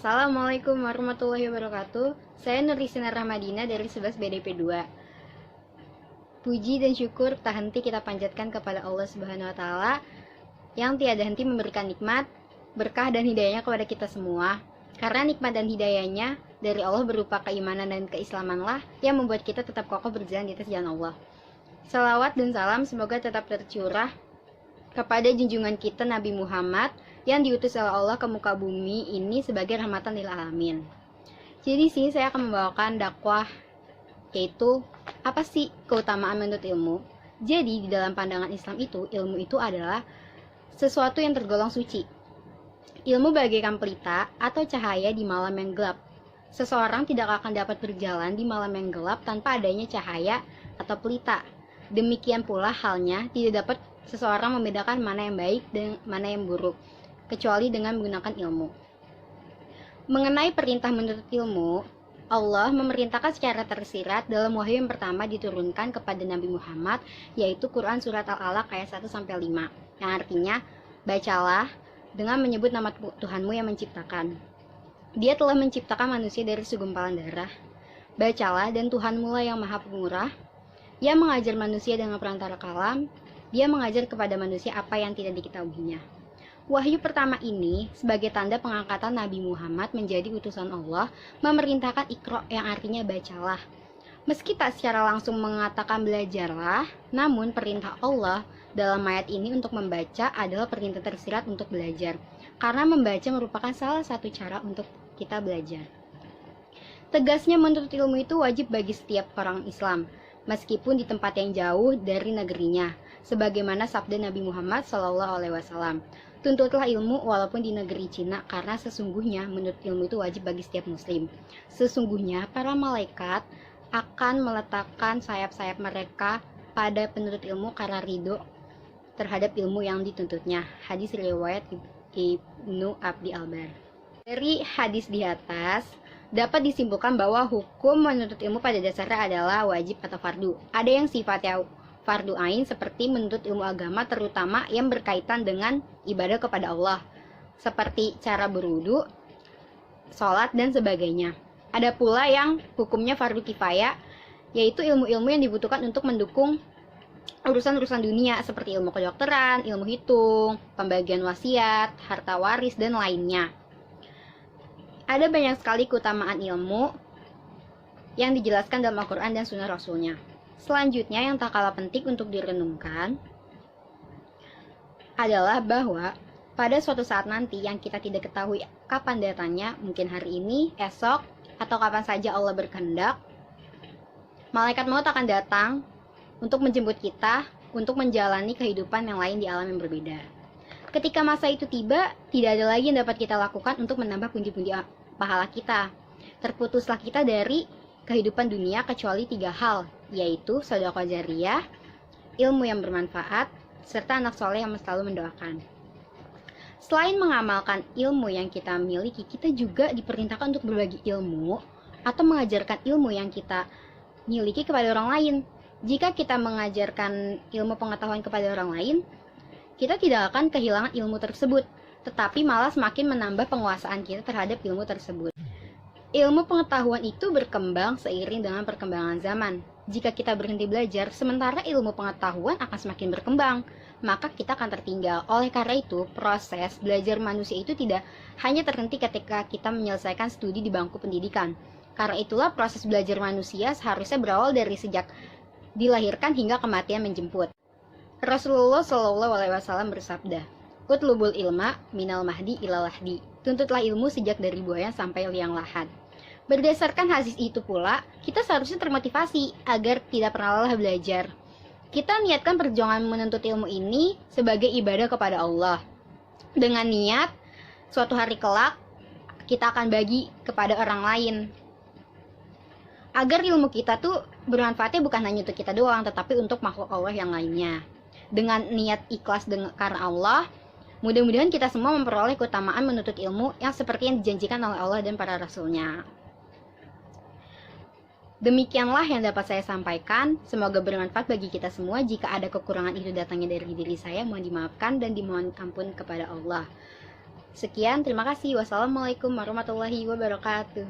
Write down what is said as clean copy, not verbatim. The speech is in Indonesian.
Assalamualaikum warahmatullahi wabarakatuh. Saya Nurisina Rahmadina dari 11 BDP 2. Puji dan syukur tak henti kita panjatkan kepada Allah Subhanahu wa taala yang tiada henti memberikan nikmat, berkah dan hidayahnya kepada kita semua. Karena nikmat dan hidayahnya dari Allah berupa keimanan dan keislamanlah yang membuat kita tetap kokoh berjalan di atas jalan Allah. Salawat dan salam semoga tetap tercurah kepada junjungan kita Nabi Muhammad yang diutus oleh Allah ke muka bumi ini sebagai rahmatan lil alamin. Jadi sini saya akan membawakan dakwah, yaitu apa sih keutamaan menuntut ilmu. Jadi di dalam pandangan Islam itu, ilmu itu adalah sesuatu yang tergolong suci. Ilmu bagaikan pelita atau cahaya di malam yang gelap. Seseorang tidak akan dapat berjalan di malam yang gelap tanpa adanya cahaya atau pelita. Demikian pula halnya tidak dapat seseorang membedakan mana yang baik dan mana yang buruk, kecuali dengan menggunakan ilmu. Mengenai perintah menuntut ilmu, Allah memerintahkan secara tersirat dalam wahyu yang pertama diturunkan kepada Nabi Muhammad, yaitu Quran Surat Al-Alaq ayat 1-5, yang artinya, bacalah dengan menyebut nama Tuhanmu yang menciptakan. Dia telah menciptakan manusia dari segumpalan darah. Bacalah dan Tuhanmu lah yang maha pemurah, yang mengajar manusia dengan perantara kalam, dia mengajar kepada manusia apa yang tidak diketahuinya. Wahyu pertama ini sebagai tanda pengangkatan Nabi Muhammad menjadi utusan Allah memerintahkan Iqra yang artinya bacalah. Meski tak secara langsung mengatakan belajarlah, namun perintah Allah dalam ayat ini untuk membaca adalah perintah tersirat untuk belajar. Karena membaca merupakan salah satu cara untuk kita belajar. Tegasnya menuntut ilmu itu wajib bagi setiap orang Islam, meskipun di tempat yang jauh dari negerinya. Sebagaimana sabda Nabi Muhammad SAW, tuntutlah ilmu walaupun di negeri Cina, karena sesungguhnya menuntut ilmu itu wajib bagi setiap muslim. Sesungguhnya para malaikat akan meletakkan sayap-sayap mereka pada penuntut ilmu karena ridho terhadap ilmu yang dituntutnya. Hadis riwayat Ibnu Abdi Albar. Dari hadis di atas dapat disimpulkan bahwa hukum menuntut ilmu pada dasarnya adalah wajib atau fardu. Ada yang sifatnya fardu ain seperti menuntut ilmu agama, terutama yang berkaitan dengan ibadah kepada Allah, seperti cara berwudu, sholat, dan sebagainya. Ada pula yang hukumnya fardu kifayah, yaitu ilmu-ilmu yang dibutuhkan untuk mendukung urusan-urusan dunia seperti ilmu kedokteran, ilmu hitung, pembagian wasiat, harta waris, dan lainnya. Ada banyak sekali keutamaan ilmu yang dijelaskan dalam Al-Quran dan Sunnah Rasulnya. Selanjutnya yang tak kalah penting untuk direnungkan adalah bahwa pada suatu saat nanti yang kita tidak ketahui kapan datangnya, mungkin hari ini, esok, atau kapan saja Allah berkehendak, malaikat maut akan datang untuk menjemput kita untuk menjalani kehidupan yang lain di alam yang berbeda. Ketika masa itu tiba, tidak ada lagi yang dapat kita lakukan untuk menambah pundi-pundi pahala kita. Terputuslah kita dari kehidupan dunia kecuali 3 hal, yaitu sedekah jariyah, ilmu yang bermanfaat, serta anak soleh yang selalu mendoakan. Selain mengamalkan ilmu yang kita miliki, kita juga diperintahkan untuk berbagi ilmu atau mengajarkan ilmu yang kita miliki kepada orang lain. Jika kita mengajarkan ilmu pengetahuan kepada orang lain, kita tidak akan kehilangan ilmu tersebut, tetapi malah semakin menambah penguasaan kita terhadap ilmu tersebut. Ilmu pengetahuan itu berkembang seiring dengan perkembangan zaman. Jika kita berhenti belajar, sementara ilmu pengetahuan akan semakin berkembang, maka kita akan tertinggal. Oleh karena itu, proses belajar manusia itu tidak hanya terhenti ketika kita menyelesaikan studi di bangku pendidikan. Karena itulah proses belajar manusia seharusnya berawal dari sejak dilahirkan hingga kematian menjemput. Rasulullah SAW bersabda, "Utlubul ilma minal mahdi ilal lahdi." Tuntutlah ilmu sejak dari buaya sampai liang lahat. Berdasarkan hadis itu pula, kita seharusnya termotivasi agar tidak pernah lelah belajar. Kita niatkan perjuangan menuntut ilmu ini sebagai ibadah kepada Allah. Dengan niat, suatu hari kelak, kita akan bagi kepada orang lain. Agar ilmu kita tuh bermanfaatnya bukan hanya untuk kita doang, tetapi untuk makhluk Allah yang lainnya. Dengan niat ikhlas karena Allah, mudah-mudahan kita semua memperoleh keutamaan menuntut ilmu yang seperti yang dijanjikan oleh Allah dan para rasulnya. Demikianlah yang dapat saya sampaikan. Semoga bermanfaat bagi kita semua. Jika ada kekurangan itu datangnya dari diri saya, mohon dimaafkan dan dimohon ampun kepada Allah. Sekian, terima kasih. Wassalamualaikum warahmatullahi wabarakatuh.